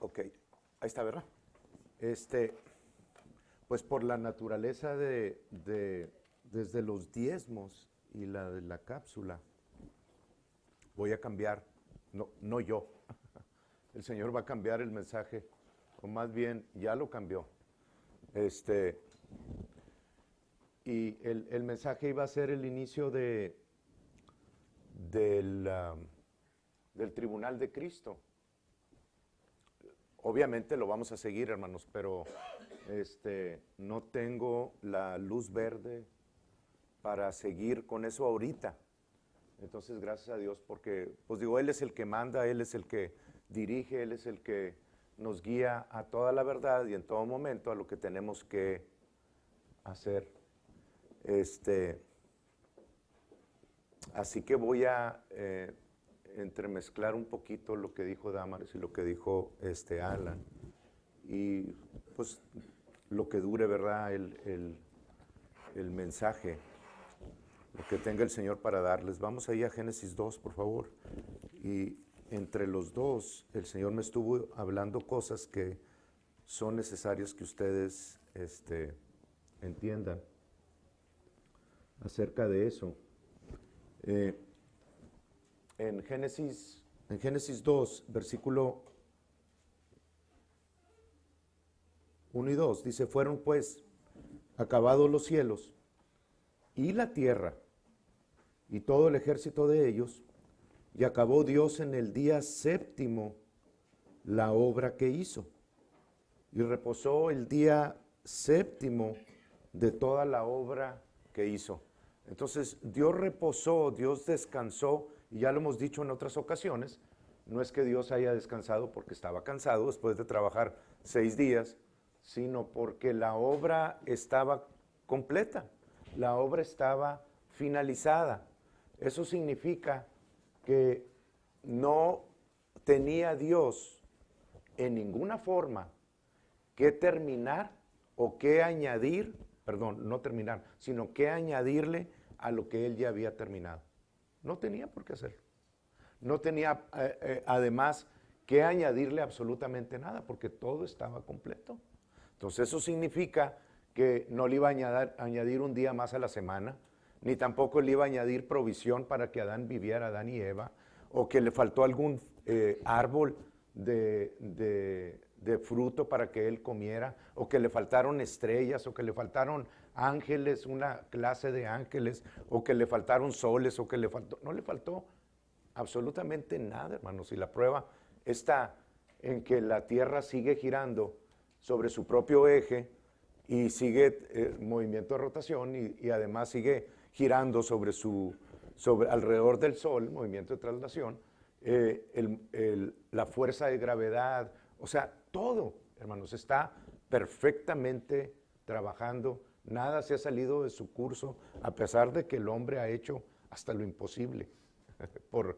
Ok, ahí está, ¿verdad? Pues por la naturaleza desde los diezmos y la de la cápsula, voy a cambiar, no yo, el Señor va a cambiar el mensaje, o más bien ya lo cambió. Y el mensaje iba a ser el inicio del tribunal de Cristo. Obviamente lo vamos a seguir, hermanos, pero no tengo la luz verde para seguir con eso ahorita. Entonces, gracias a Dios, porque, pues digo, Él es el que manda, Él es el que dirige, Él es el que nos guía a toda la verdad y en todo momento a lo que tenemos que hacer. Así que voy a entremezclar un poquito lo que dijo Damaris y lo que dijo Alan. Y pues lo que dure, ¿verdad? El mensaje, lo que tenga el Señor para darles. Vamos ahí a Génesis 2, por favor. Y entre los dos, el Señor me estuvo hablando cosas que son necesarias que ustedes entiendan acerca de eso. En Génesis 2, versículo 1 y 2, dice, fueron pues acabados los cielos y la tierra y todo el ejército de ellos, y acabó Dios en el día séptimo la obra que hizo, y reposó el día séptimo de toda la obra que hizo. Entonces, Dios reposó, Dios descansó, y ya lo hemos dicho en otras ocasiones, no es que Dios haya descansado porque estaba cansado después de trabajar 6 días, sino porque la obra estaba completa, la obra estaba finalizada. Eso significa que no tenía Dios en ninguna forma que terminar o que añadir, perdón, no terminar, sino que añadirle a lo que Él ya había terminado. No tenía por qué hacerlo. No tenía además que añadirle absolutamente nada, porque todo estaba completo. Entonces eso significa que no le iba a añadir un día más a la semana, ni tampoco le iba a añadir provisión para que Adán viviera, Adán y Eva, o que le faltó algún árbol de fruto para que él comiera, o que le faltaron estrellas, o que le faltaron ángeles, una clase de ángeles, o que le faltaron soles, o que le faltó, no le faltó absolutamente nada, hermanos. Y la prueba está en que la tierra sigue girando sobre su propio eje y sigue movimiento de rotación y además sigue girando sobre alrededor del sol, movimiento de traslación, la fuerza de gravedad, o sea, todo, hermanos, está perfectamente trabajando, nada se ha salido de su curso, a pesar de que el hombre ha hecho hasta lo imposible por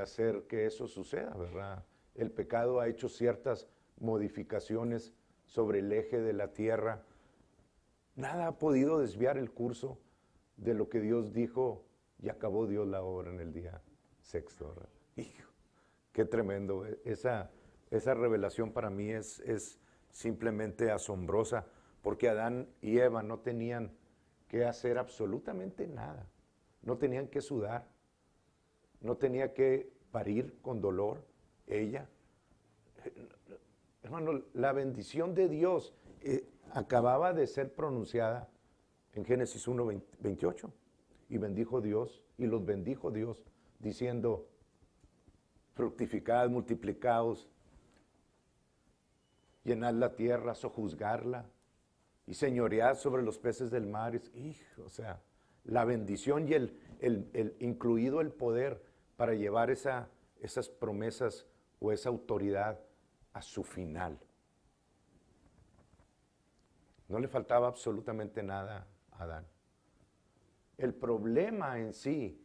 hacer que eso suceda, ¿verdad? El pecado ha hecho ciertas modificaciones sobre el eje de la tierra. Nada ha podido desviar el curso de lo que Dios dijo y acabó Dios la obra en el día sexto, ¿verdad? Hijo, qué tremendo. Esa revelación para mí es simplemente asombrosa, porque Adán y Eva no tenían que hacer absolutamente nada. No tenían que sudar, no tenía que parir con dolor ella. Hermano, la bendición de Dios acababa de ser pronunciada en Génesis 1:28. Y bendijo Dios, y los bendijo Dios, diciendo, fructificad, multiplicaos, llenad la tierra, sojuzgarla, y señoread sobre los peces del mar. O sea, la bendición y incluido el poder para llevar esas promesas o esa autoridad a su final. No le faltaba absolutamente nada a Adán. El problema en sí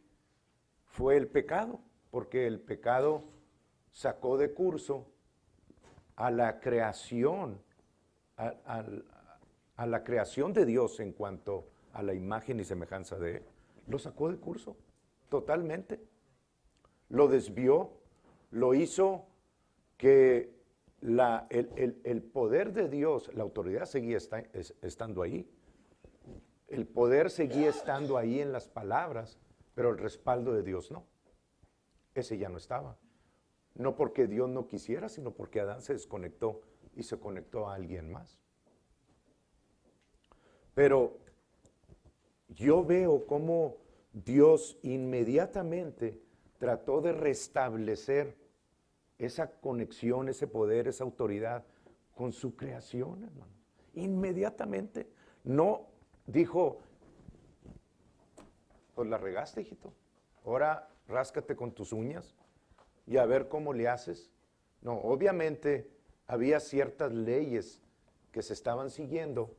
fue el pecado, porque el pecado sacó de curso a la creación, a la creación de Dios en cuanto a la imagen y semejanza de Él. Lo sacó de curso totalmente. Lo desvió, lo hizo que el poder de Dios, la autoridad seguía estando ahí. El poder seguía estando ahí en las palabras, pero el respaldo de Dios no. Ese ya no estaba. No porque Dios no quisiera, sino porque Adán se desconectó y se conectó a alguien más. Pero yo veo cómo Dios inmediatamente trató de restablecer esa conexión, ese poder, esa autoridad con su creación, hermano. Inmediatamente. No dijo, pues la regaste, hijito. Ahora ráscate con tus uñas y a ver cómo le haces. No, obviamente había ciertas leyes que se estaban siguiendo,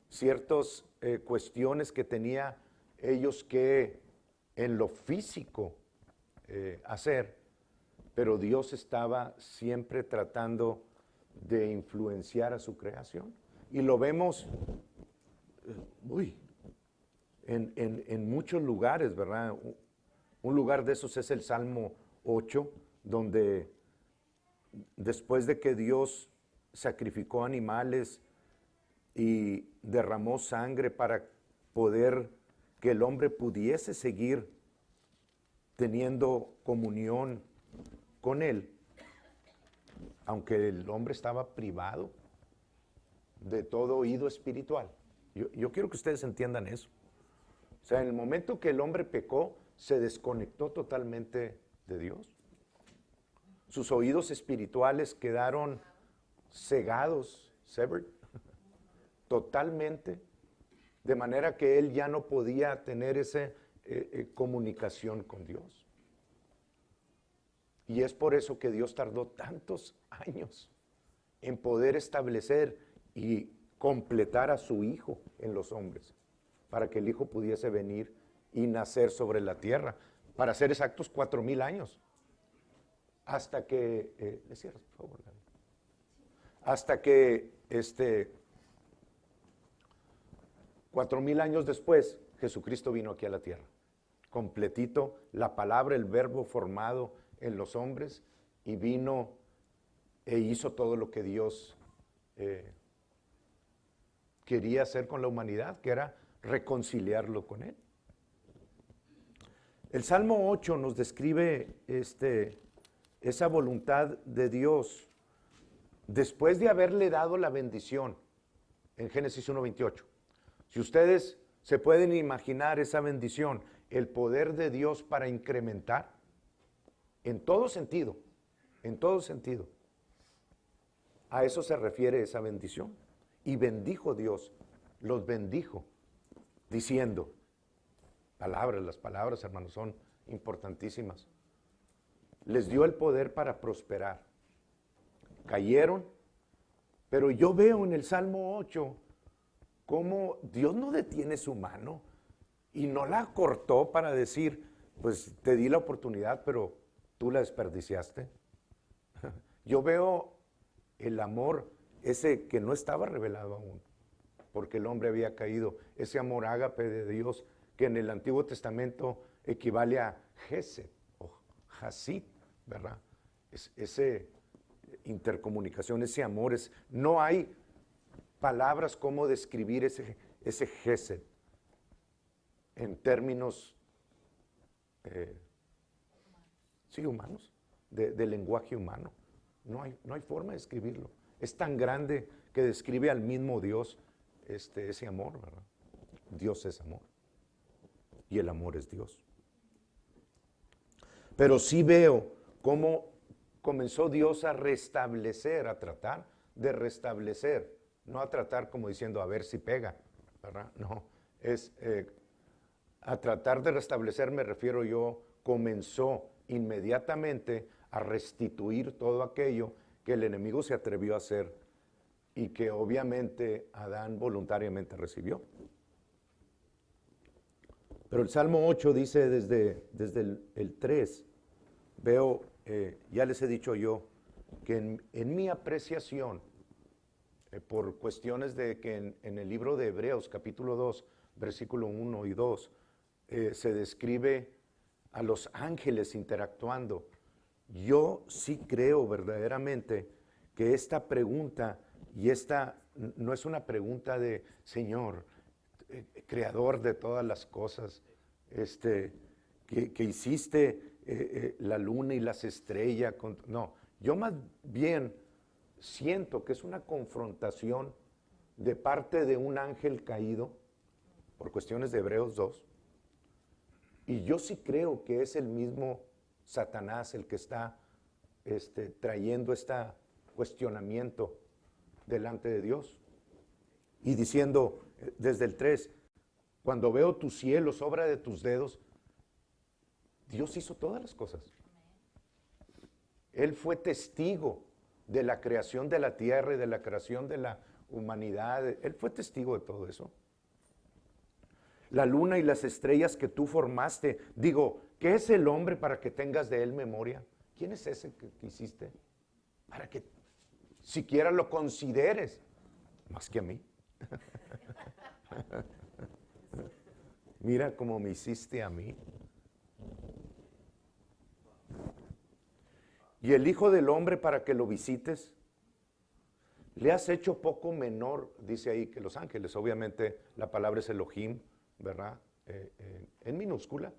ciertas cuestiones que tenía ellos que en lo físico hacer, pero Dios estaba siempre tratando de influenciar a su creación. Y lo vemos en muchos lugares, ¿verdad? Un lugar de esos es el Salmo 8, donde después de que Dios sacrificó animales y derramó sangre para poder que el hombre pudiese seguir teniendo comunión con Él, aunque el hombre estaba privado de todo oído espiritual. Yo quiero que ustedes entiendan eso. O sea, en el momento que el hombre pecó, se desconectó totalmente de Dios. Sus oídos espirituales quedaron cegados, severed, totalmente, de manera que él ya no podía tener esa comunicación con Dios. Y es por eso que Dios tardó tantos años en poder establecer y completar a su Hijo en los hombres, para que el Hijo pudiese venir y nacer sobre la tierra, para ser exactos 4,000 años, hasta que, ¿le cierras, por favor? Hasta que 4,000 años después, Jesucristo vino aquí a la tierra, completito, la palabra, el verbo formado en los hombres, y vino e hizo todo lo que Dios quería hacer con la humanidad, que era reconciliarlo con Él. El Salmo 8 nos describe esa voluntad de Dios después de haberle dado la bendición en Génesis 1:28. Si ustedes se pueden imaginar esa bendición, el poder de Dios para incrementar en todo sentido, a eso se refiere esa bendición. Y bendijo Dios, los bendijo, diciendo, las palabras, hermanos, son importantísimas. Les dio el poder para prosperar. Cayeron, pero yo veo en el Salmo 8 cómo Dios no detiene su mano y no la cortó para decir, pues te di la oportunidad, pero tú la desperdiciaste. Yo veo el amor ese que no estaba revelado aún, porque el hombre había caído, ese amor ágape de Dios, que en el Antiguo Testamento equivale a Gesed o Hasid, ¿verdad? Ese intercomunicación, ese amor, no hay palabras como describir ese Gesed en términos humanos, de lenguaje humano. No hay forma de escribirlo. Es tan grande que describe al mismo Dios ese amor, ¿verdad? Dios es amor y el amor es Dios. Pero sí veo cómo comenzó Dios a restablecer, a tratar de restablecer, no a tratar como diciendo a ver si pega, ¿verdad? No, es a tratar de restablecer, me refiero yo, comenzó inmediatamente a restituir todo aquello que el enemigo se atrevió a hacer y que obviamente Adán voluntariamente recibió. Pero el Salmo 8 dice desde el 3, veo, ya les he dicho yo, que en mi apreciación, por cuestiones de que en el libro de Hebreos, capítulo 2, versículo 1 y 2, se describe a los ángeles interactuando yo sí creo verdaderamente que esta pregunta, y esta no es una pregunta de, Señor, creador de todas las cosas, que hiciste la luna y las estrellas. No, yo más bien siento que es una confrontación de parte de un ángel caído, por cuestiones de Hebreos 2, y yo sí creo que es el mismo Satanás el que está trayendo este cuestionamiento delante de Dios. Y diciendo desde el 3, cuando veo tus cielos, obra de tus dedos, Dios hizo todas las cosas. Él fue testigo de la creación de la tierra y de la creación de la humanidad. Él fue testigo de todo eso. La luna y las estrellas que tú formaste. Digo, ¿qué es el hombre para que tengas de él memoria? ¿Quién es ese que hiciste? Para que siquiera lo consideres. Más que a mí. Mira cómo me hiciste a mí. Y el Hijo del Hombre para que lo visites. Le has hecho poco menor, dice ahí, que los ángeles. Obviamente la palabra es Elohim, ¿verdad? En minúscula.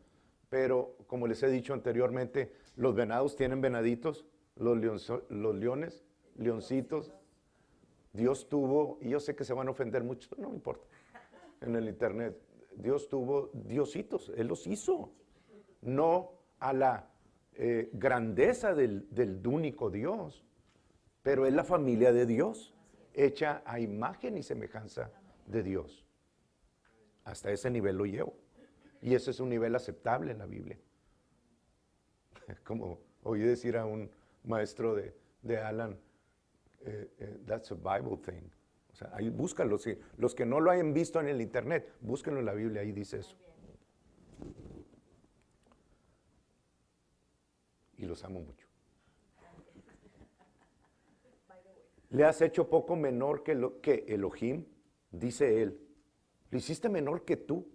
Pero como les he dicho anteriormente, los venados tienen venaditos, los leones, leoncitos. Dios tuvo, y yo sé que se van a ofender muchos, pero no me importa, en el internet, Dios tuvo diositos, Él los hizo, no a la grandeza del único Dios, pero es la familia de Dios, hecha a imagen y semejanza de Dios. Hasta ese nivel lo llevo, y ese es un nivel aceptable en la Biblia. Como oí decir a un maestro de Alan, that's a Bible thing. O sea, ahí búscalo. Si los que no lo hayan visto en el internet, búsquenlo en la Biblia, ahí dice eso. Y los amo mucho. Le has hecho poco menor que Elohim, dice él. Lo hiciste menor que tú.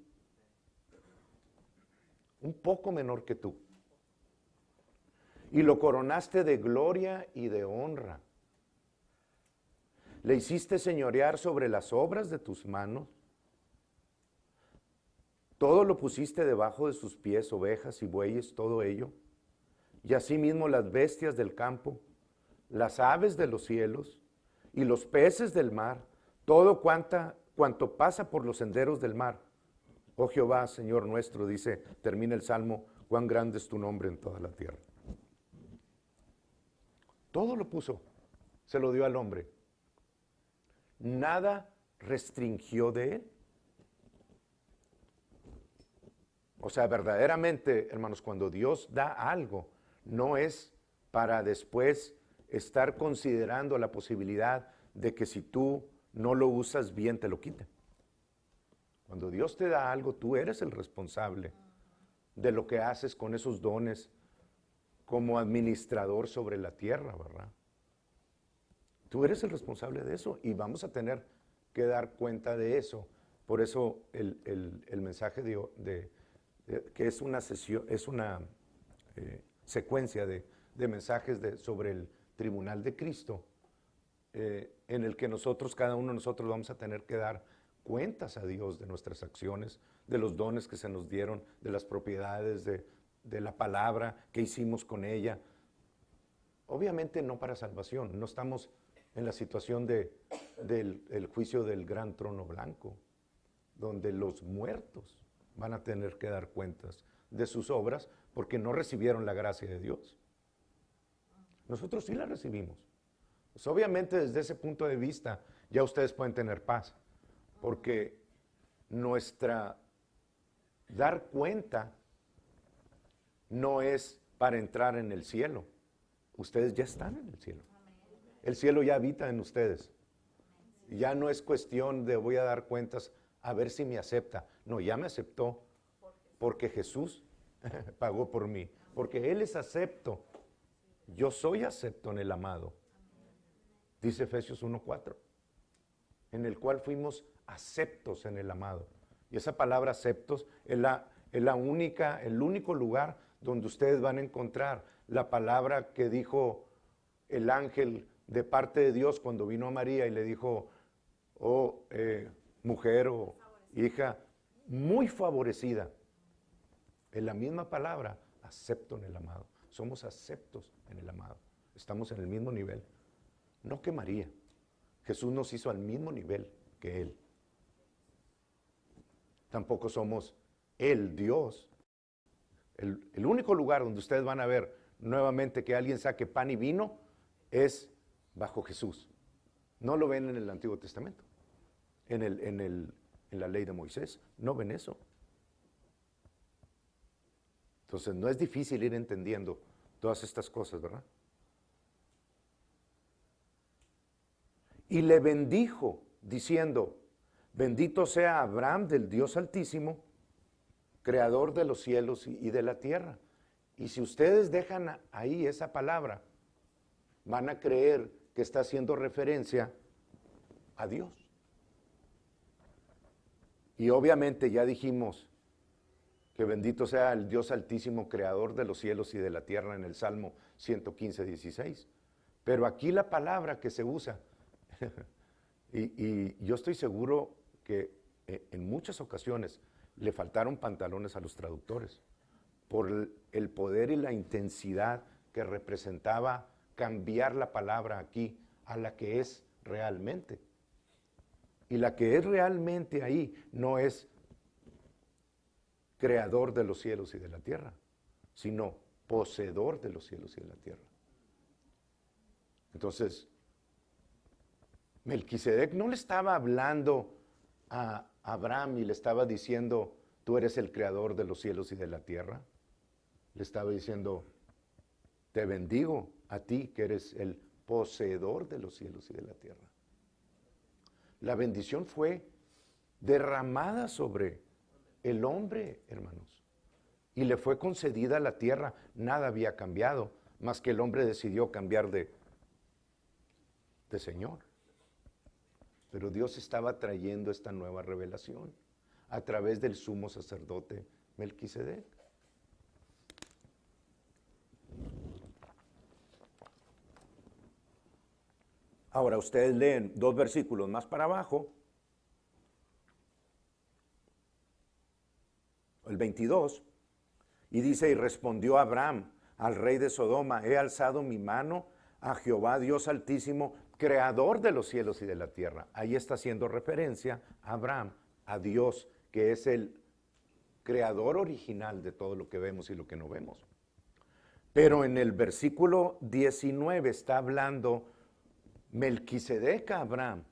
Un poco menor que tú. Y lo coronaste de gloria y de honra. Le hiciste señorear sobre las obras de tus manos. Todo lo pusiste debajo de sus pies, ovejas y bueyes, todo ello. Y asimismo las bestias del campo, las aves de los cielos y los peces del mar, todo cuanto pasa por los senderos del mar. Oh Jehová, Señor nuestro, dice, termina el Salmo, cuán grande es tu nombre en toda la tierra. Todo lo puso, se lo dio al hombre. Nada restringió de él. O sea, verdaderamente, hermanos, cuando Dios da algo, no es para después estar considerando la posibilidad de que si tú no lo usas bien, te lo quite. Cuando Dios te da algo, tú eres el responsable de lo que haces con esos dones como administrador sobre la tierra, ¿verdad? Tú eres el responsable de eso y vamos a tener que dar cuenta de eso. Por eso el mensaje que es una sesión, es una secuencia de mensajes sobre el tribunal de Cristo, en el que nosotros, cada uno de nosotros vamos a tener que dar cuentas a Dios de nuestras acciones, de los dones que se nos dieron, de las propiedades, de la palabra que hicimos con ella. Obviamente no para salvación, no estamos en la situación del juicio del gran trono blanco, donde los muertos van a tener que dar cuentas de sus obras porque no recibieron la gracia de Dios. Nosotros sí la recibimos. Pues obviamente desde ese punto de vista ya ustedes pueden tener paz, porque nuestra dar cuenta no es para entrar en el cielo. Ustedes ya están en el cielo. El cielo ya habita en ustedes. Ya no es cuestión de voy a dar cuentas a ver si me acepta. No, ya me aceptó porque Jesús pagó por mí. Porque Él es acepto. Yo soy acepto en el amado. Dice Efesios 1:4. En el cual fuimos aceptos en el amado. Y esa palabra aceptos es el único lugar donde ustedes van a encontrar la palabra que dijo el ángel de parte de Dios cuando vino a María y le dijo, oh, mujer o hija, muy favorecida. En la misma palabra, acepto en el amado. Somos aceptos en el amado. Estamos en el mismo nivel. No que María. Jesús nos hizo al mismo nivel que Él. Tampoco somos el Dios. El único lugar donde ustedes van a ver nuevamente que alguien saque pan y vino es bajo Jesús. No lo ven en el Antiguo Testamento, en la ley de Moisés. No ven eso. Entonces no es difícil ir entendiendo todas estas cosas, ¿verdad? Y le bendijo diciendo, bendito sea Abraham del Dios Altísimo, creador de los cielos y de la tierra. Y si ustedes dejan ahí esa palabra, van a creer que está haciendo referencia a Dios. Y obviamente ya dijimos que bendito sea el Dios Altísimo, creador de los cielos y de la tierra en el Salmo 115, 16. Pero aquí la palabra que se usa, y yo estoy seguro que en muchas ocasiones le faltaron pantalones a los traductores por el poder y la intensidad que representaba cambiar la palabra aquí a la que es realmente. Y la que es realmente ahí no es creador de los cielos y de la tierra, sino poseedor de los cielos y de la tierra. Entonces, Melquisedec no le estaba hablando a Abraham y le estaba diciendo, tú eres el creador de los cielos y de la tierra. Le estaba diciendo, te bendigo a ti que eres el poseedor de los cielos y de la tierra. La bendición fue derramada sobre el hombre, hermanos, y le fue concedida a la tierra. Nada había cambiado, más que el hombre decidió cambiar de Señor. Pero Dios estaba trayendo esta nueva revelación a través del sumo sacerdote Melquisedec. Ahora ustedes leen 2 versículos más para abajo, el 22, y dice, y respondió Abraham al rey de Sodoma, he alzado mi mano a Jehová Dios Altísimo, creador de los cielos y de la tierra. Ahí está haciendo referencia Abraham a Dios, que es el creador original de todo lo que vemos y lo que no vemos. Pero en el versículo 19 está hablando Melquisedec a Abraham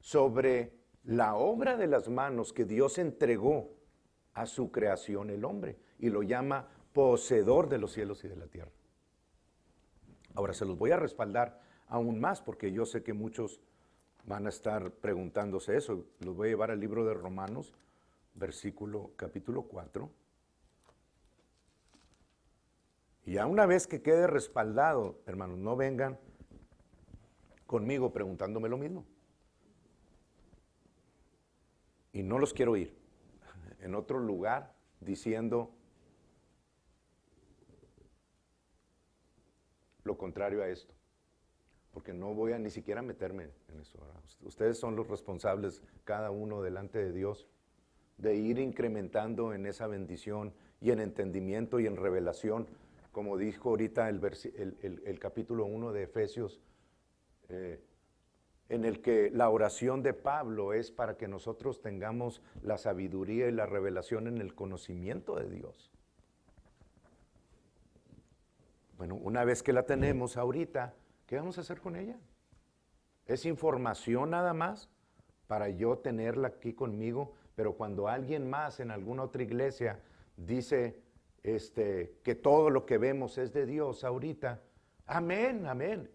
sobre la obra de las manos que Dios entregó a su creación, el hombre, y lo llama poseedor de los cielos y de la tierra. Ahora se los voy a respaldar aún más porque yo sé que muchos van a estar preguntándose eso. Los voy a llevar al libro de Romanos, capítulo 4. Y ya una vez que quede respaldado, hermanos, no vengan conmigo preguntándome lo mismo. Y no los quiero ir en otro lugar diciendo lo contrario a esto, porque no voy a ni siquiera meterme en eso, ¿verdad? Ustedes son los responsables, cada uno delante de Dios, de ir incrementando en esa bendición y en entendimiento y en revelación, como dijo ahorita el capítulo 1 de Efesios, en el que la oración de Pablo es para que nosotros tengamos la sabiduría y la revelación en el conocimiento de Dios. Bueno, una vez que la tenemos ahorita, ¿qué vamos a hacer con ella? Es información nada más para yo tenerla aquí conmigo, pero cuando alguien más en alguna otra iglesia dice que todo lo que vemos es de Dios ahorita, amén, amén.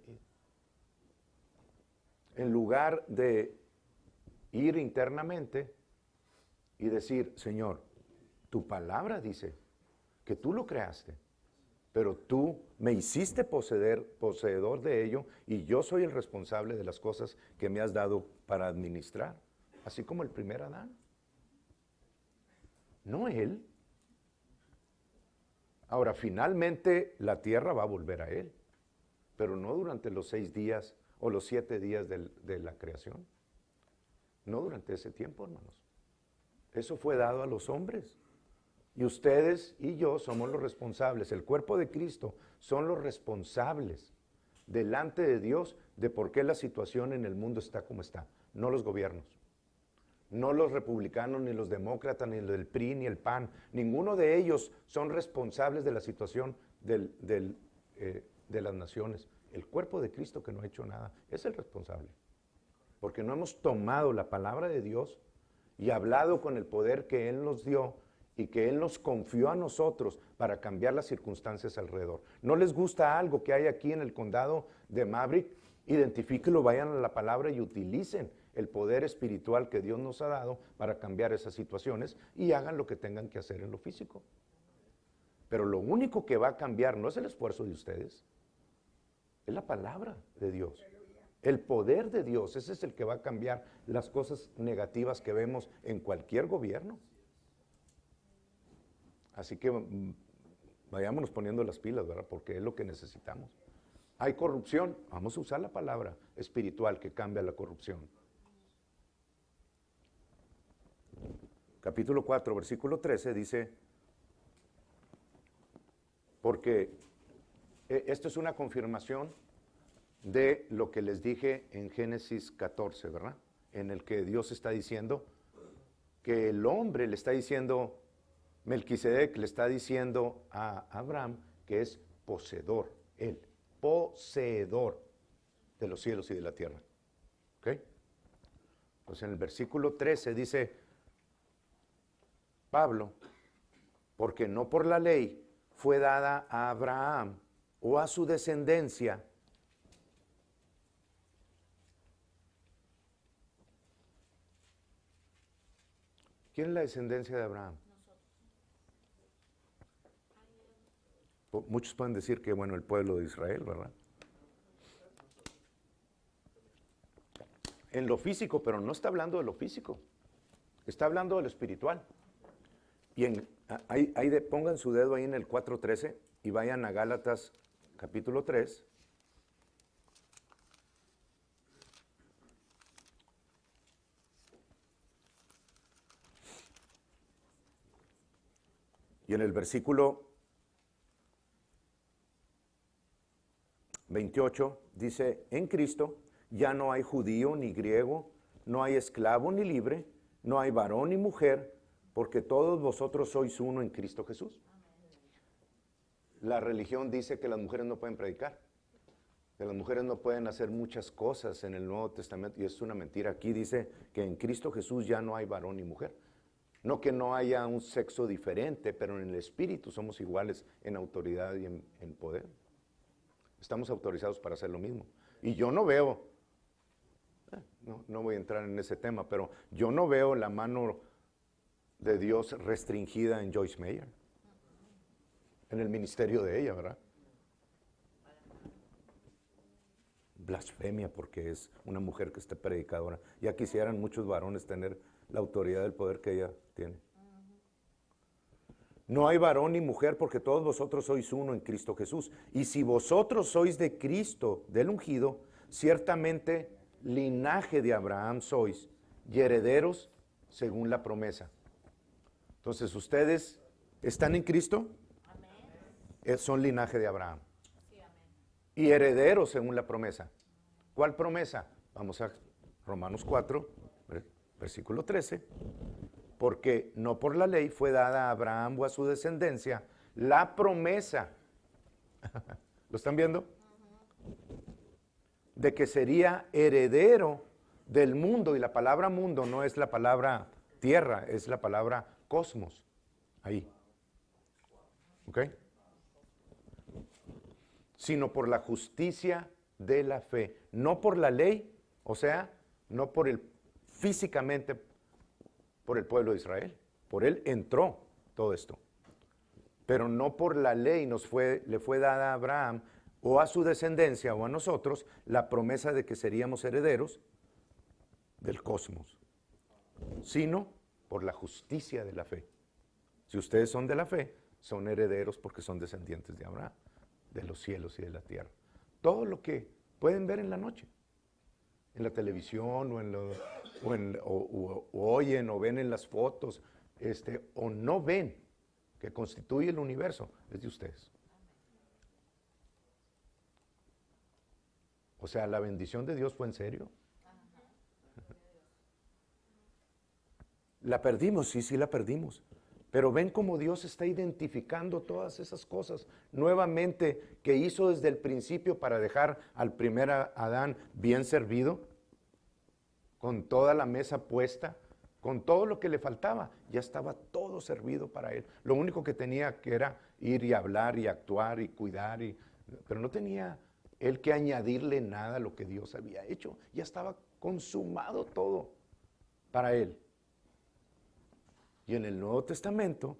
En lugar de ir internamente y decir, Señor, tu palabra dice que tú lo creaste, pero tú me hiciste poseedor de ello y yo soy el responsable de las cosas que me has dado para administrar, así como el primer Adán. No él. Ahora, finalmente la tierra va a volver a Él, pero no durante los 6 días o los 7 días de la creación. No durante ese tiempo, hermanos. Eso fue dado a los hombres. Y ustedes y yo somos los responsables. El cuerpo de Cristo son los responsables delante de Dios de por qué la situación en el mundo está como está. No los gobiernos. No los republicanos, ni los demócratas, ni los del PRI, ni el PAN. Ninguno de ellos son responsables de la situación de las naciones. El cuerpo de Cristo, que no ha hecho nada, es el responsable. Porque no hemos tomado la palabra de Dios y hablado con el poder que Él nos dio y que Él nos confió a nosotros para cambiar las circunstancias alrededor. ¿No les gusta algo que hay aquí en el condado de Maverick? Identifíquenlo, vayan a la palabra y utilicen el poder espiritual que Dios nos ha dado para cambiar esas situaciones y hagan lo que tengan que hacer en lo físico. Pero lo único que va a cambiar no es el esfuerzo de ustedes, es la palabra de Dios. El poder de Dios, ese es el que va a cambiar las cosas negativas que vemos en cualquier gobierno. Así que vayámonos poniendo las pilas, ¿verdad? Porque es lo que necesitamos. Hay corrupción, vamos a usar la palabra espiritual que cambia la corrupción. Capítulo 4, versículo 13 dice, porque esto es una confirmación de lo que les dije en Génesis 14, ¿verdad? En el que Dios está diciendo que el hombre le está diciendo, Melquisedec le está diciendo a Abraham que es poseedor, él, poseedor de los cielos y de la tierra. ¿Ok? Pues en el versículo 13 dice Pablo, porque no por la ley fue dada a Abraham o a su descendencia ¿quién es la descendencia de Abraham? Muchos pueden decir que, bueno, el pueblo de Israel, ¿verdad? En lo físico, pero no está hablando de lo físico, está hablando de lo espiritual. Y pongan su dedo ahí en el 4.13 y vayan a Gálatas capítulo 3. Y en el versículo 28 dice, en Cristo ya no hay judío ni griego, no hay esclavo ni libre, no hay varón ni mujer, porque todos vosotros sois uno en Cristo Jesús. La religión dice que las mujeres no pueden predicar, que las mujeres no pueden hacer muchas cosas en el Nuevo Testamento, y es una mentira. Aquí dice que en Cristo Jesús ya no hay varón ni mujer. No que no haya un sexo diferente, pero en el espíritu somos iguales en autoridad y en poder. Estamos autorizados para hacer lo mismo. Y yo no veo, no voy a entrar en ese tema, pero yo no veo la mano de Dios restringida en Joyce Meyer, en el ministerio de ella, ¿verdad? Blasfemia, porque es una mujer que está predicadora. Ya quisieran muchos varones tener la autoridad del poder que ella tiene. No hay varón ni mujer, porque todos vosotros sois uno en Cristo Jesús. Y si vosotros sois de Cristo, del ungido, ciertamente linaje de Abraham sois, y herederos según la promesa. Entonces, ¿ustedes están en Cristo? Amén. Son linaje de Abraham. Sí, amén. Y herederos según la promesa. ¿Cuál promesa? Vamos a Romanos 4, versículo 13. Porque no por la ley fue dada a Abraham o a su descendencia la promesa. ¿Lo están viendo? De que sería heredero del mundo. Y la palabra mundo no es la palabra tierra, es la palabra cosmos. Ahí. ¿Ok? Sino por la justicia de la fe. No por la ley, o sea, no por el físicamente por el pueblo de Israel. Por él entró todo esto. Pero no por la ley le fue dada a Abraham o a su descendencia o a nosotros la promesa de que seríamos herederos del cosmos, sino por la justicia de la fe. Si ustedes son de la fe, son herederos porque son descendientes de Abraham, de los cielos y de la tierra. Todo lo que pueden ver en la noche, en la televisión o oyen o ven en las fotos, o no ven, que constituye el universo, es de ustedes. O sea, la bendición de Dios fue en serio. La perdimos, sí la perdimos. Pero ven cómo Dios está identificando todas esas cosas nuevamente que hizo desde el principio para dejar al primer Adán bien servido, con toda la mesa puesta, con todo lo que le faltaba. Ya estaba todo servido para él. Lo único que tenía que era ir y hablar y actuar y cuidar, pero no tenía él que añadirle nada a lo que Dios había hecho. Ya estaba consumado todo para él. Y en el Nuevo Testamento,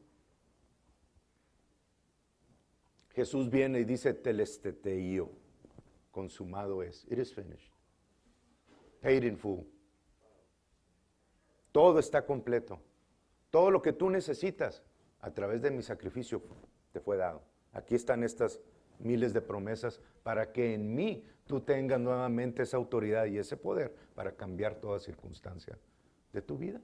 Jesús viene y dice, telesteteio, consumado es, it is finished, paid in full. Todo está completo. Todo lo que tú necesitas a través de mi sacrificio te fue dado. Aquí están estas miles de promesas para que en mí tú tengas nuevamente esa autoridad y ese poder para cambiar toda circunstancia de tu vida.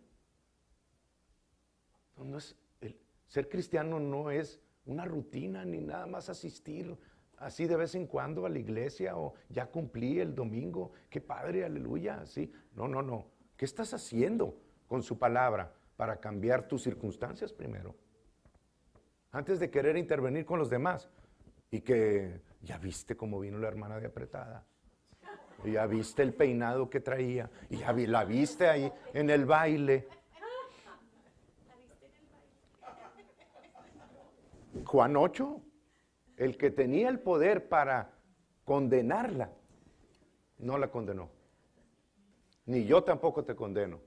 Ser cristiano no es una rutina ni nada más asistir así de vez en cuando a la iglesia o ya cumplí el domingo, qué padre, aleluya, así. No. ¿Qué estás haciendo con su palabra para cambiar tus circunstancias primero? Antes de querer intervenir con los demás y que ya viste cómo vino la hermana de apretada, y ya viste el peinado que traía, y ya la viste ahí en el baile. Juan 8, el que tenía el poder para condenarla, no la condenó. Ni yo tampoco te condeno.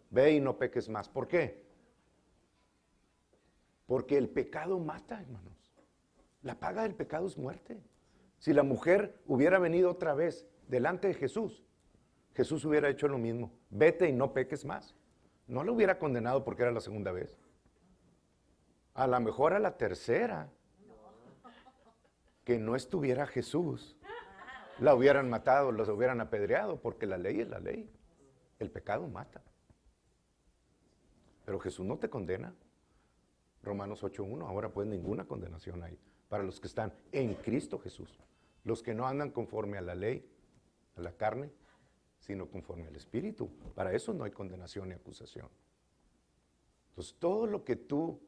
Ve y no peques más. ¿Por qué? Porque el pecado mata, hermanos. La paga del pecado es muerte. Si la mujer hubiera venido otra vez delante de Jesús, Jesús hubiera hecho lo mismo. Vete y no peques más. No lo hubiera condenado porque era la segunda vez. A lo mejor a la tercera, que no estuviera Jesús, la hubieran matado, los hubieran apedreado, porque la ley es la ley. El pecado mata. Pero Jesús no te condena. Romanos 8:1, ahora pues ninguna condenación hay para los que están en Cristo Jesús. Los que no andan conforme a la ley, a la carne, sino conforme al Espíritu. Para eso no hay condenación ni acusación. Entonces todo lo que tú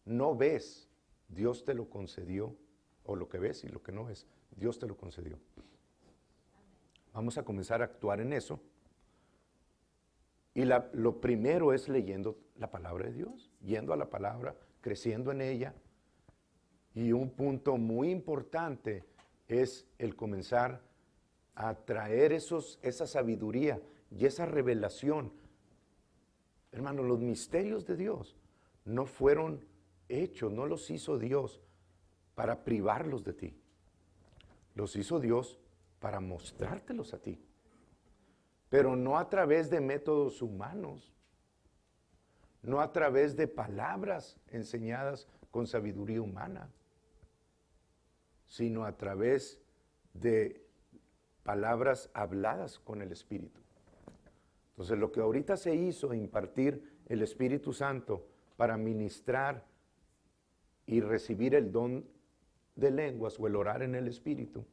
no ves, Dios te lo concedió, o lo que ves y lo que no ves, Dios te lo concedió. Vamos a comenzar a actuar en eso. Y lo primero es leyendo la palabra de Dios, yendo a la palabra, creciendo en ella. Y un punto muy importante es el comenzar a traer esa sabiduría y esa revelación. Hermano, los misterios de Dios no fueron hechos, no los hizo Dios para privarlos de ti. Los hizo Dios para mostrártelos a ti. Pero no a través de métodos humanos, no a través de palabras enseñadas con sabiduría humana, sino a través de palabras habladas con el Espíritu. Entonces lo que ahorita se hizo, impartir el Espíritu Santo para ministrar y recibir el don de lenguas o el orar en el Espíritu,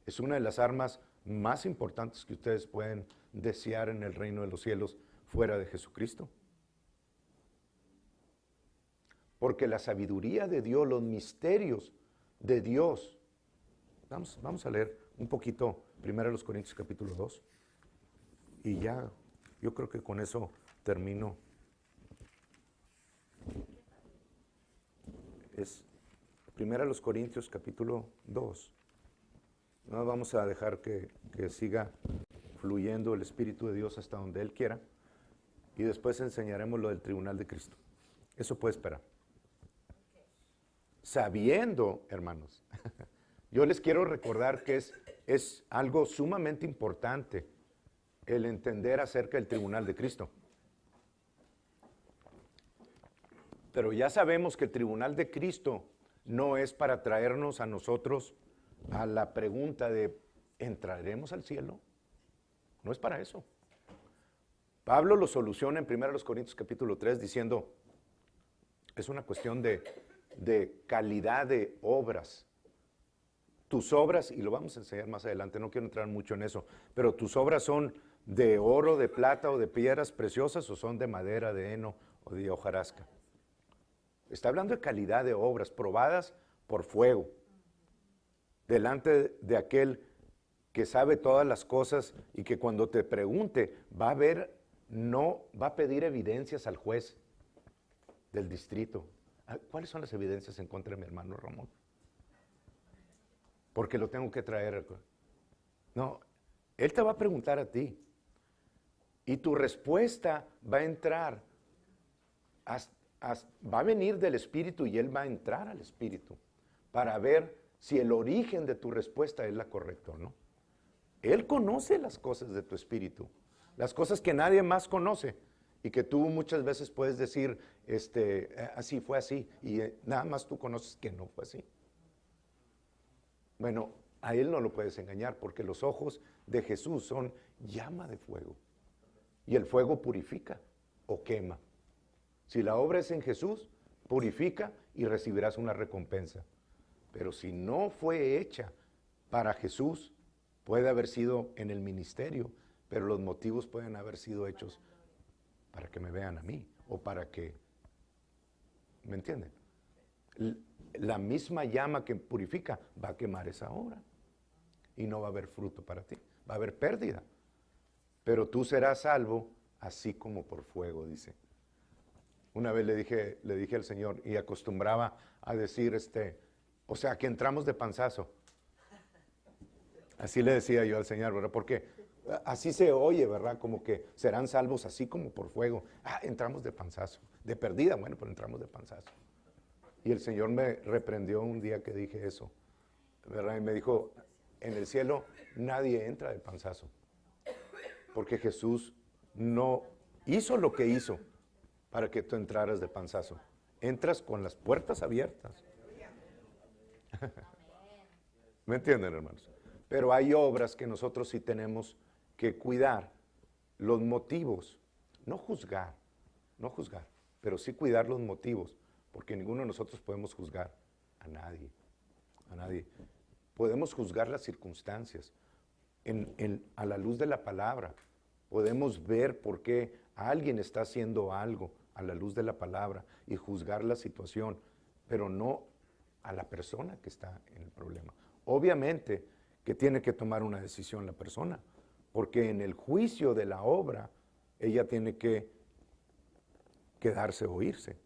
es una de las armas más importantes que ustedes pueden desear en el reino de los cielos fuera de Jesucristo. Porque la sabiduría de Dios, los misterios de Dios, vamos a leer un poquito 1 Corintios capítulo 2 y ya yo creo que con eso termino. Es 1 Corintios capítulo 2. No vamos a dejar que siga fluyendo el Espíritu de Dios hasta donde Él quiera. Y después enseñaremos lo del tribunal de Cristo. Eso puede esperar. Sabiendo, hermanos, yo les quiero recordar que es algo sumamente importante el entender acerca del tribunal de Cristo. Pero ya sabemos que el tribunal de Cristo no es para traernos a nosotros a la pregunta de, ¿entraremos al cielo? No es para eso. Pablo lo soluciona en 1 Corintios capítulo 3 diciendo, es una cuestión de calidad de obras. Tus obras, y lo vamos a enseñar más adelante, no quiero entrar mucho en eso, pero tus obras son de oro, de plata o de piedras preciosas o son de madera, de heno o de hojarasca. Está hablando de calidad de obras probadas por fuego, delante de aquel que sabe todas las cosas y que cuando te pregunte va a ver, no va a pedir evidencias al juez del distrito. ¿Cuáles son las evidencias en contra de mi hermano Ramón? Porque lo tengo que traer. No, él te va a preguntar a ti. Y tu respuesta va a entrar, va a venir del Espíritu y él va a entrar al Espíritu para ver si el origen de tu respuesta es la correcta o no. Él conoce las cosas de tu espíritu, las cosas que nadie más conoce y que tú muchas veces puedes decir, así fue así, y nada más tú conoces que no fue así. Bueno, a él no lo puedes engañar porque los ojos de Jesús son llama de fuego y el fuego purifica o quema. Si la obra es en Jesús, purifica y recibirás una recompensa. Pero si no fue hecha para Jesús, puede haber sido en el ministerio, pero los motivos pueden haber sido hechos para que me vean a mí o para que, ¿me entienden? La misma llama que purifica va a quemar esa obra y no va a haber fruto para ti, va a haber pérdida. Pero tú serás salvo así como por fuego, dice. Una vez le dije al Señor y acostumbraba a decir, o sea, que entramos de panzazo. Así le decía yo al Señor, ¿verdad? Porque así se oye, ¿verdad? Como que serán salvos así como por fuego. Entramos de panzazo. De perdida, bueno, pero entramos de panzazo. Y el Señor me reprendió un día que dije eso, ¿verdad? Y me dijo, en el cielo nadie entra de panzazo. Porque Jesús no hizo lo que hizo para que tú entraras de panzazo. Entras con las puertas abiertas. ¿Me entienden, hermanos? Pero hay obras que nosotros sí tenemos que cuidar, los motivos, no juzgar, pero sí cuidar los motivos, porque ninguno de nosotros podemos juzgar a nadie. Podemos juzgar las circunstancias a la luz de la palabra. Podemos ver por qué alguien está haciendo algo a la luz de la palabra y juzgar la situación, pero no a la persona que está en el problema. Obviamente que tiene que tomar una decisión la persona, porque en el juicio de la obra ella tiene que quedarse o irse,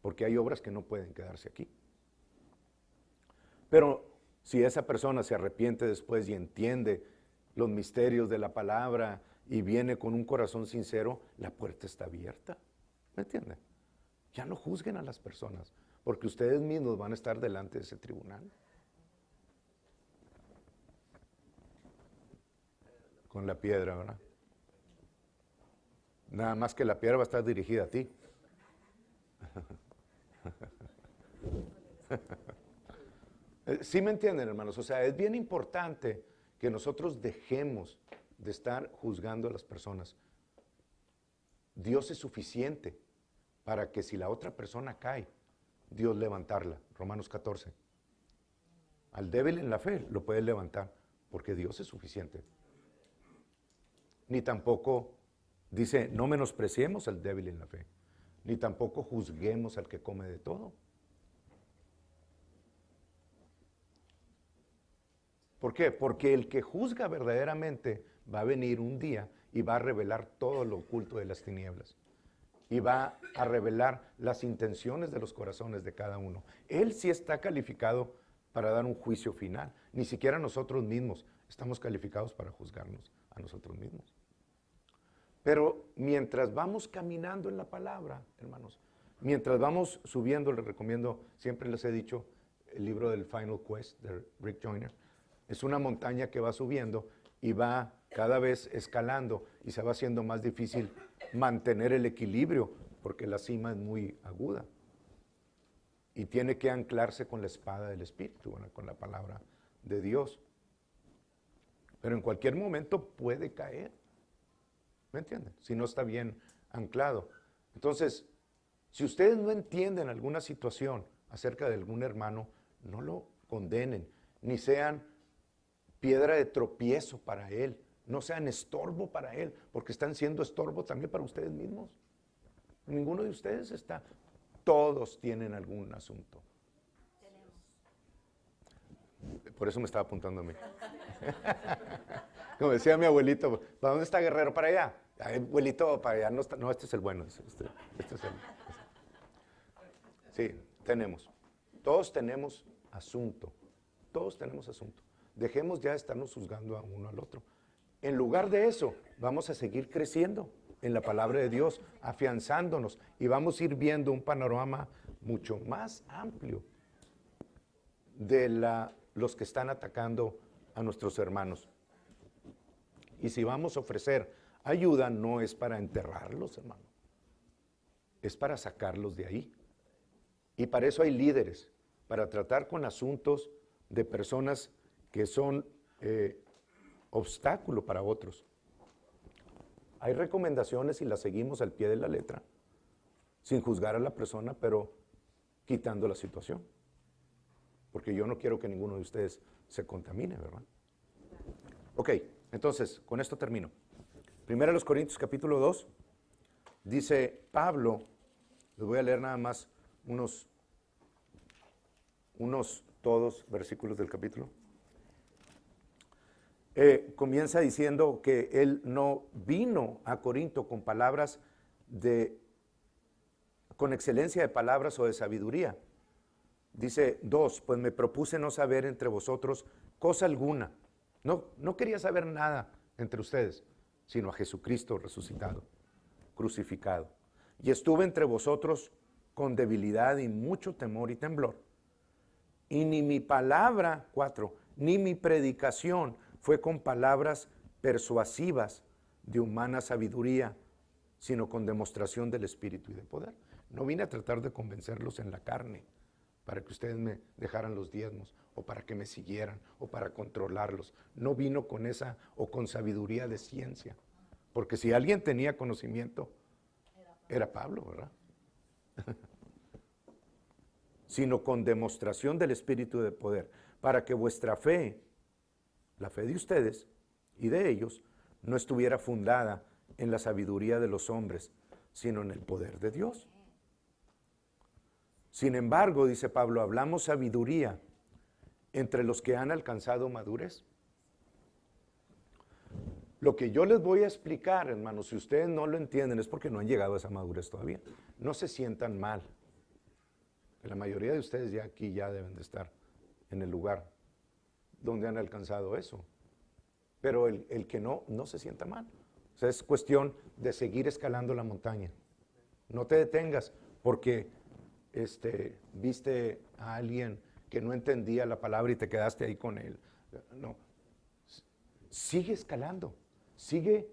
porque hay obras que no pueden quedarse aquí. Pero si esa persona se arrepiente después y entiende los misterios de la palabra y viene con un corazón sincero, la puerta está abierta. ¿Me entienden? Ya no juzguen a las personas, porque ustedes mismos van a estar delante de ese tribunal. Con la piedra, ¿verdad? Nada más que la piedra va a estar dirigida a ti. ¿Sí me entienden, hermanos? O sea, es bien importante que nosotros dejemos de estar juzgando a las personas. Dios es suficiente para que si la otra persona cae, Dios levantarla. Romanos 14. Al débil en la fe lo puede levantar, porque Dios es suficiente. Ni tampoco, dice, no menospreciemos al débil en la fe, ni tampoco juzguemos al que come de todo. ¿Por qué? Porque el que juzga verdaderamente va a venir un día y va a revelar todo lo oculto de las tinieblas. Y va a revelar las intenciones de los corazones de cada uno. Él sí está calificado para dar un juicio final. Ni siquiera nosotros mismos estamos calificados para juzgarnos a nosotros mismos. Pero mientras vamos caminando en la palabra, hermanos, mientras vamos subiendo, les recomiendo, siempre les he dicho, el libro del Final Quest de Rick Joyner. Es una montaña que va subiendo y va cada vez escalando y se va haciendo más difícil mantener el equilibrio porque la cima es muy aguda. y tiene que anclarse con la espada del Espíritu, bueno, con la palabra de Dios. Pero en cualquier momento puede caer, ¿me entienden? Si no está bien anclado. Entonces, si ustedes no entienden alguna situación acerca de algún hermano, no lo condenen, ni sean piedra de tropiezo para él, no sean estorbo para él, porque están siendo estorbo también para ustedes mismos. Ninguno de ustedes está, todos tienen algún asunto. Por eso me estaba apuntando a mí. Como decía mi abuelito, ¿para dónde está Guerrero? Para allá. Ay, abuelito, para allá no está. No, este es el bueno. Este es el. Sí, tenemos. Todos tenemos asunto. Todos tenemos asunto. Dejemos ya de estarnos juzgando a uno al otro. En lugar de eso, vamos a seguir creciendo en la palabra de Dios, afianzándonos, y vamos a ir viendo un panorama mucho más amplio de los que están atacando a nuestros hermanos. Y si vamos a ofrecer ayuda, no es para enterrarlos, hermano, es para sacarlos de ahí. Y para eso hay líderes, para tratar con asuntos de personas que son obstáculo para otros. Hay recomendaciones y las seguimos al pie de la letra, sin juzgar a la persona, pero quitando la situación. Porque yo no quiero que ninguno de ustedes se contamine, ¿verdad? Ok, entonces, con esto termino. Primero los Corintios capítulo 2, dice Pablo, les voy a leer nada más unos todos versículos del capítulo. Comienza diciendo que él no vino a Corinto con palabras con excelencia de palabras o de sabiduría. Dice 2, pues me propuse no saber entre vosotros cosa alguna. No quería saber nada entre ustedes, sino a Jesucristo resucitado, crucificado. Y estuve entre vosotros con debilidad y mucho temor y temblor. Y ni mi palabra, 4, ni mi predicación fue con palabras persuasivas de humana sabiduría, sino con demostración del Espíritu y de poder. No vine a tratar de convencerlos en la carne, para que ustedes me dejaran los diezmos, o para que me siguieran, o para controlarlos. No vino con esa, o con sabiduría de ciencia. Porque si alguien tenía conocimiento, era Pablo, ¿verdad? Sino con demostración del Espíritu de poder, para que vuestra fe, la fe de ustedes y de ellos, no estuviera fundada en la sabiduría de los hombres, sino en el poder de Dios. Sin embargo, dice Pablo, hablamos sabiduría entre los que han alcanzado madurez. Lo que yo les voy a explicar, hermanos, si ustedes no lo entienden, es porque no han llegado a esa madurez todavía. No se sientan mal. La mayoría de ustedes ya aquí ya deben de estar en el lugar donde han alcanzado eso. Pero el que no se sienta mal. O sea, es cuestión de seguir escalando la montaña. No te detengas porque viste a alguien que no entendía la palabra y te quedaste ahí con él. No. Sigue escalando. Sigue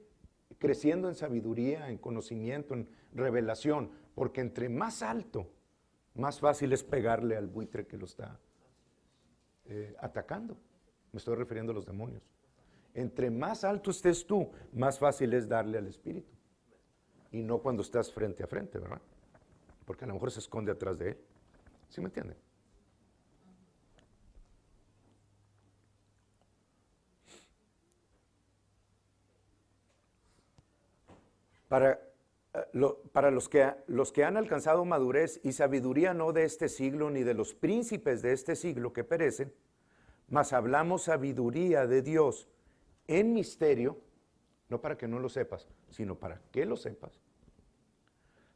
creciendo en sabiduría, en conocimiento, en revelación. Porque entre más alto, más fácil es pegarle al buitre que lo está atacando. Me estoy refiriendo a los demonios. Entre más alto estés tú, más fácil es darle al espíritu. Y no cuando estás frente a frente, ¿verdad? Porque a lo mejor se esconde atrás de él. ¿Sí me entienden? Para los que han alcanzado madurez y sabiduría no de este siglo ni de los príncipes de este siglo que perecen, mas hablamos sabiduría de Dios en misterio, no para que no lo sepas, sino para que lo sepas.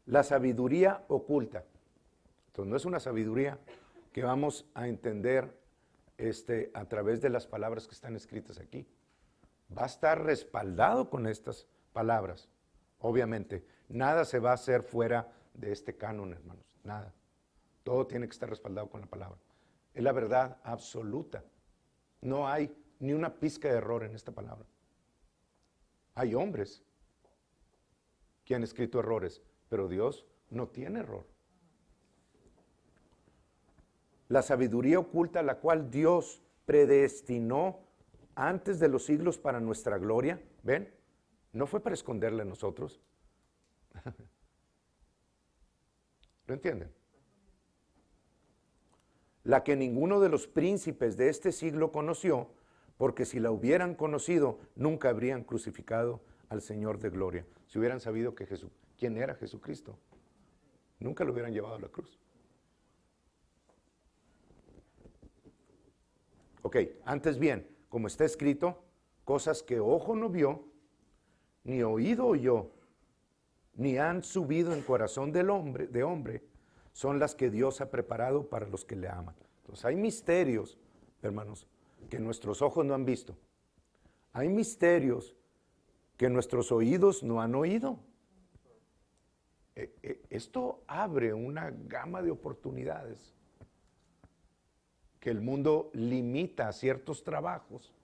La sabiduría oculta. Entonces no es una sabiduría que vamos a entender a través de las palabras que están escritas aquí. Va a estar respaldado con estas palabras. Obviamente, nada se va a hacer fuera de este canon, hermanos, nada. Todo tiene que estar respaldado con la palabra. Es la verdad absoluta. No hay ni una pizca de error en esta palabra. Hay hombres que han escrito errores, pero Dios no tiene error. la sabiduría oculta la cual Dios predestinó antes de los siglos para nuestra gloria. ¿Ven? No fue para esconderle a nosotros. ¿Lo entienden? La que ninguno de los príncipes de este siglo conoció, porque si la hubieran conocido, nunca habrían crucificado al Señor de gloria. Si hubieran sabido que quién era Jesucristo, nunca lo hubieran llevado a la cruz. Ok, antes bien, como está escrito, cosas que ojo no vio, ni oído oyó, ni han subido en corazón de hombre, son las que Dios ha preparado para los que le aman. Entonces hay misterios, hermanos, que nuestros ojos no han visto. Hay misterios que nuestros oídos no han oído. Esto abre una gama de oportunidades que el mundo limita a ciertos trabajos,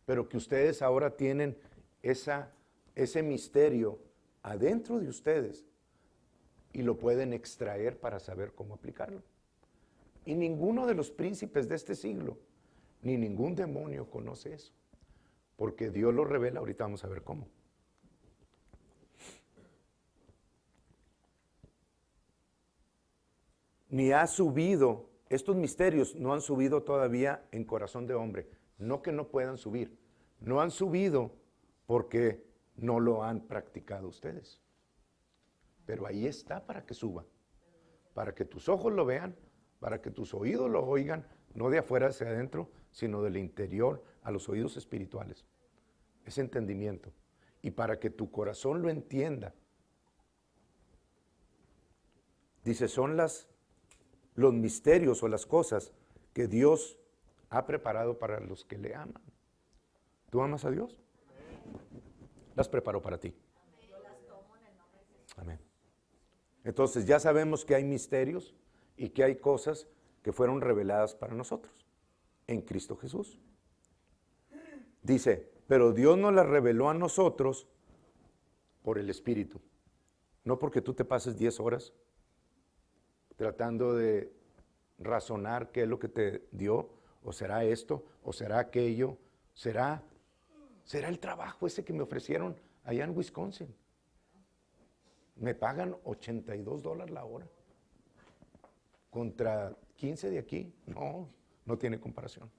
pero que ustedes ahora tienen ese misterio adentro de ustedes y lo pueden extraer para saber cómo aplicarlo. Y ninguno de los príncipes de este siglo, ni ningún demonio conoce eso, porque Dios lo revela. Ahorita vamos a ver cómo. Ni ha subido, estos misterios no han subido todavía en corazón de hombre. No que no puedan subir, no han subido porque no lo han practicado ustedes. Pero ahí está para que suba, para que tus ojos lo vean, para que tus oídos lo oigan, no de afuera hacia adentro, sino del interior a los oídos espirituales. Ese entendimiento. Y para que tu corazón lo entienda. Dice, son los misterios o las cosas que Dios ha preparado para los que le aman. ¿Tú amas a Dios? Las preparó para ti. Amén. Entonces ya sabemos que hay misterios y que hay cosas que fueron reveladas para nosotros en Cristo Jesús. Dice, pero Dios nos las reveló a nosotros por el Espíritu. No porque tú te pases 10 horas tratando de razonar qué es lo que te dio, o será esto, o será aquello, será el trabajo ese que me ofrecieron allá en Wisconsin. Me pagan $82 la hora. Contra 15 de aquí, no tiene comparación.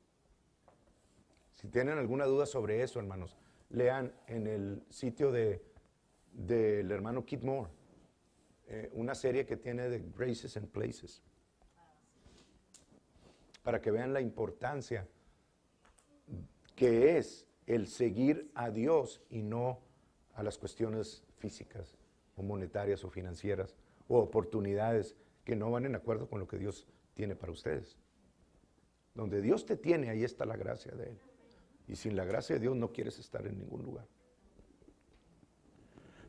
Si tienen alguna duda sobre eso, hermanos, lean en el sitio del hermano Keith Moore, una serie que tiene de Graces and Places, para que vean la importancia que es el seguir a Dios y no a las cuestiones físicas o monetarias o financieras o oportunidades que no van en acuerdo con lo que Dios tiene para ustedes. Donde Dios te tiene, ahí está la gracia de Él. Y sin la gracia de Dios no quieres estar en ningún lugar.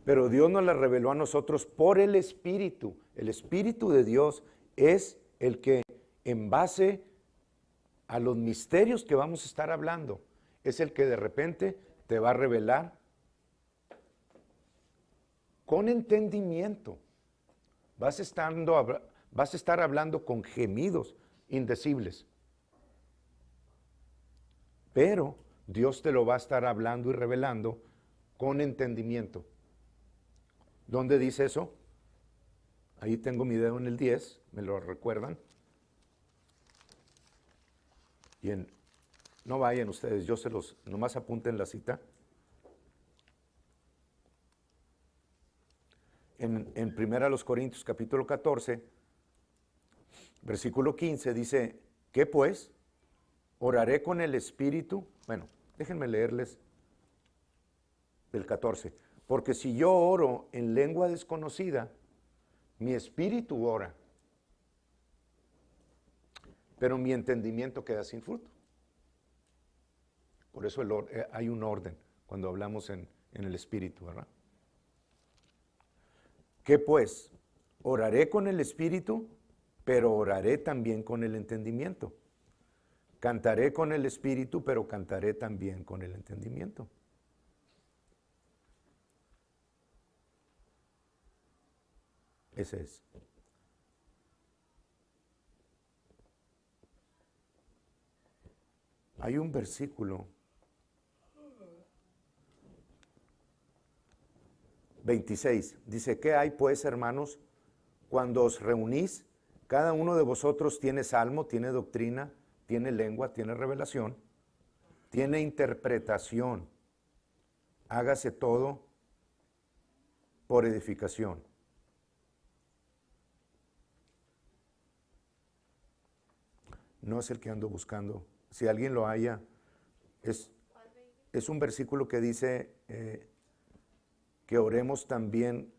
Pero Dios nos la reveló a nosotros por el Espíritu. El Espíritu de Dios es el que, en base a los misterios que vamos a estar hablando, es el que de repente te va a revelar con entendimiento. Vas a estar hablando con gemidos indecibles. Pero Dios te lo va a estar hablando y revelando con entendimiento. ¿Dónde dice eso? Ahí tengo mi dedo en el 10, ¿me lo recuerdan? No vayan ustedes, nomás apunten la cita. En 1 Corintios capítulo 14, versículo 15 dice, ¿qué pues? Oraré con el Espíritu. Bueno, déjenme leerles del 14. Porque si yo oro en lengua desconocida, mi espíritu ora, pero mi entendimiento queda sin fruto. Por eso hay un orden cuando hablamos en el Espíritu, ¿verdad? ¿Qué pues? Oraré con el Espíritu, pero oraré también con el entendimiento. Cantaré con el Espíritu, pero cantaré también con el entendimiento. Ese es. Hay un versículo 26. Dice, ¿qué hay pues, hermanos? Cuando os reunís, cada uno de vosotros tiene salmo, tiene doctrina, tiene lengua, tiene revelación, tiene interpretación. Hágase todo por edificación. No es el que ando buscando. Si alguien lo haya, es un versículo que dice que oremos también,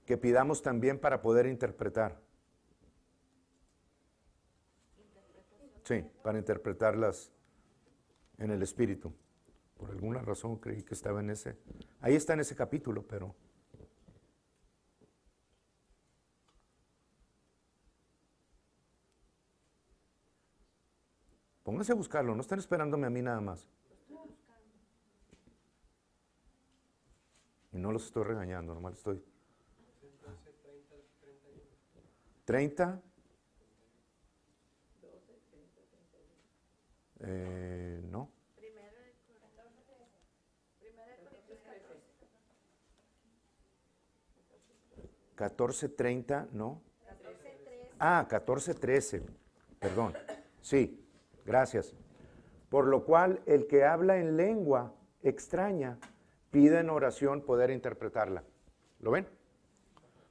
que pidamos también para poder interpretar. Sí, para interpretarlas en el Espíritu. Por alguna razón creí que estaba en ese. Ahí está en ese capítulo, pero. Pónganse a buscarlo, no están esperándome a mí nada más. Y no los estoy regañando, nomás estoy. 30. No. 14:30, no. 14:13, perdón. Sí, gracias. Por lo cual, el que habla en lengua extraña, pide en oración poder interpretarla. ¿Lo ven?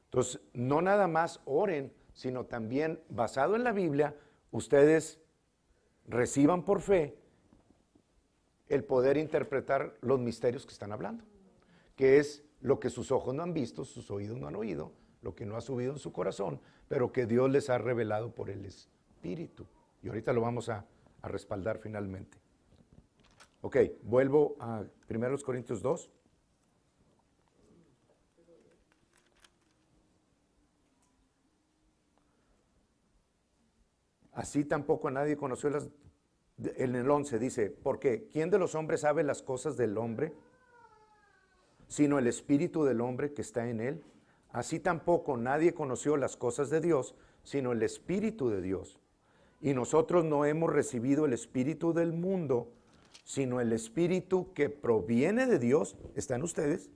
Entonces, no nada más oren, sino también, basado en la Biblia, ustedes reciban por fe el poder interpretar los misterios que están hablando, que es lo que sus ojos no han visto, sus oídos no han oído, lo que no ha subido en su corazón, pero que Dios les ha revelado por el Espíritu. Y ahorita lo vamos a respaldar finalmente. Ok, vuelvo a 1 Corintios 2. Así tampoco nadie conoció en el 11 dice, porque ¿quién de los hombres sabe las cosas del hombre, sino el espíritu del hombre que está en él? Así tampoco nadie conoció las cosas de Dios, sino el espíritu de Dios. Y nosotros no hemos recibido el espíritu del mundo, sino el espíritu que proviene de Dios, ¿están ustedes?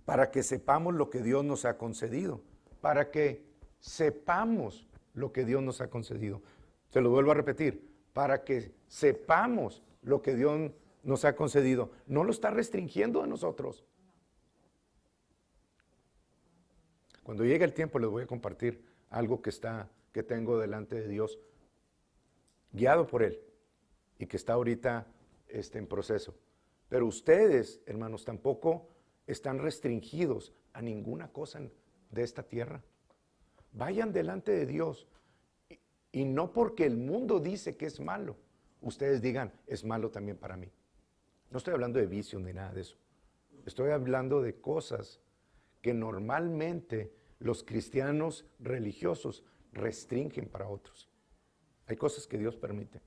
Para que sepamos lo que Dios nos ha concedido, para que sepamos lo que Dios nos ha concedido. Se lo vuelvo a repetir, para que sepamos lo que Dios nos ha concedido. No lo está restringiendo a nosotros. Cuando llegue el tiempo les voy a compartir algo que tengo delante de Dios, guiado por Él, y que está ahorita en proceso. Pero ustedes, hermanos, tampoco están restringidos a ninguna cosa de esta tierra. Vayan delante de Dios. Y no porque el mundo dice que es malo, ustedes digan, es malo también para mí. No estoy hablando de vicios ni nada de eso. Estoy hablando de cosas que normalmente los cristianos religiosos restringen para otros. Hay cosas que Dios permite.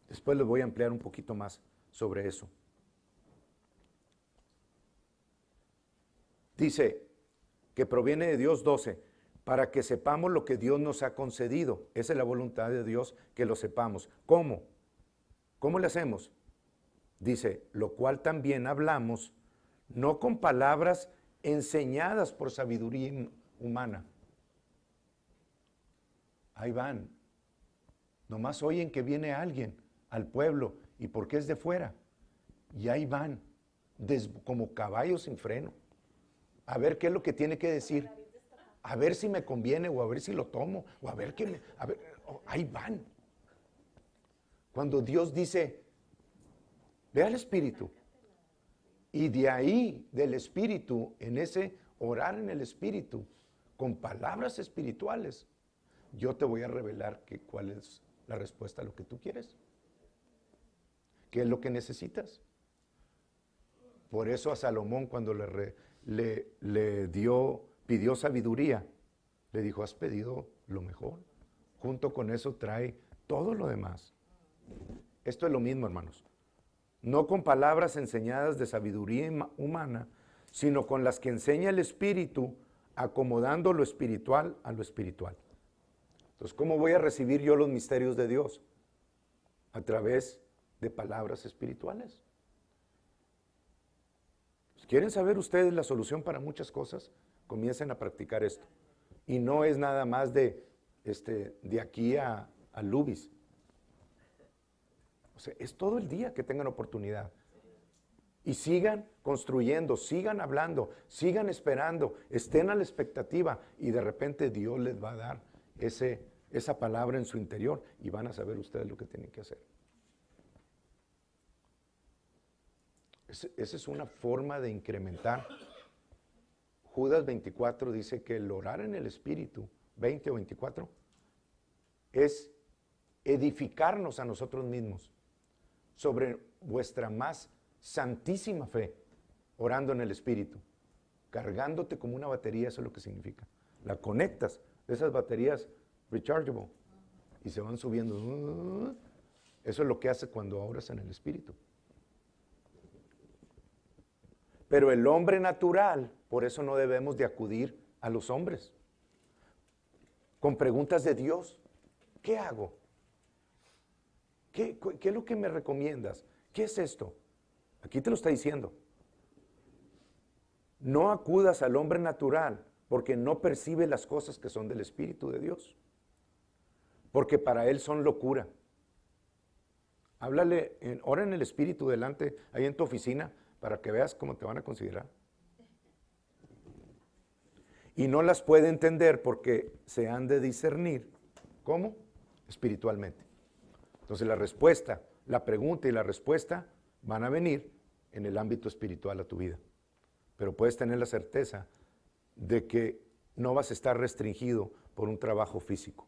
Después les voy a ampliar un poquito más sobre eso. Dice que proviene de Dios 12. Para que sepamos lo que Dios nos ha concedido. Esa es la voluntad de Dios, que lo sepamos. ¿Cómo? ¿Cómo le hacemos? Dice, lo cual también hablamos, no con palabras enseñadas por sabiduría humana. Ahí van. Nomás oyen que viene alguien al pueblo, y porque es de fuera. Y ahí van, como caballos sin freno. A ver qué es lo que tiene que decir. A ver si me conviene, o a ver si lo tomo, o a ver qué ahí van. Cuando Dios dice, ve al Espíritu, y de ahí, del Espíritu, en ese orar en el Espíritu, con palabras espirituales, yo te voy a revelar cuál es la respuesta a lo que tú quieres. ¿Qué es lo que necesitas? Por eso a Salomón, cuando pidió sabiduría, le dijo, has pedido lo mejor. Junto con eso trae todo lo demás. Esto es lo mismo, hermanos. No con palabras enseñadas de sabiduría humana, sino con las que enseña el Espíritu, acomodando lo espiritual a lo espiritual. Entonces, ¿cómo voy a recibir yo los misterios de Dios? A través de palabras espirituales. ¿Quieren saber ustedes la solución para muchas cosas? Comiencen a practicar esto. Y no es nada más de aquí a Lubis. O sea, es todo el día que tengan oportunidad. Y sigan construyendo, sigan hablando, sigan esperando, estén a la expectativa y de repente Dios les va a dar esa palabra en su interior y van a saber ustedes lo que tienen que hacer. Esa es una forma de incrementar. Judas 24 dice que el orar en el Espíritu, 20 o 24, es edificarnos a nosotros mismos sobre vuestra más santísima fe, orando en el Espíritu, cargándote como una batería, eso es lo que significa. La conectas, esas baterías rechargeable, y se van subiendo. Eso es lo que hace cuando oras en el Espíritu. Pero el hombre natural, por eso no debemos de acudir a los hombres con preguntas de Dios. ¿Qué hago? ¿Qué es lo que me recomiendas? ¿Qué es esto? Aquí te lo está diciendo. No acudas al hombre natural porque no percibe las cosas que son del Espíritu de Dios. Porque para él son locura. Háblale, ora en el Espíritu delante, ahí en tu oficina, para que veas cómo te van a considerar. Y no las puede entender porque se han de discernir. ¿Cómo? Espiritualmente. Entonces la respuesta, la pregunta y la respuesta van a venir en el ámbito espiritual a tu vida. Pero puedes tener la certeza de que no vas a estar restringido por un trabajo físico.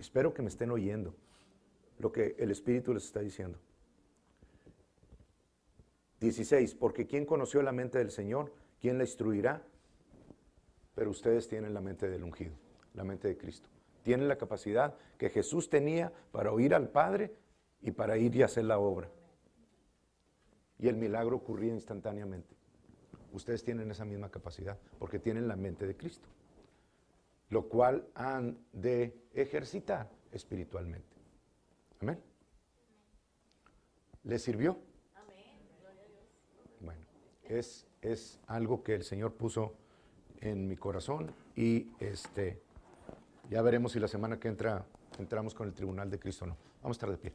Espero que me estén oyendo lo que el Espíritu les está diciendo. 16, porque ¿quién conoció la mente del Señor? ¿Quién la instruirá? Pero ustedes tienen la mente del ungido, la mente de Cristo. Tienen la capacidad que Jesús tenía para oír al Padre y para ir y hacer la obra. Y el milagro ocurría instantáneamente. Ustedes tienen esa misma capacidad porque tienen la mente de Cristo, lo cual han de ejercitar espiritualmente. Amén. ¿Les sirvió? Amén. Gloria a Dios. Bueno, es algo que el Señor puso en mi corazón y ya veremos si la semana que entra entramos con el tribunal de Cristo o no. Vamos a estar de pie.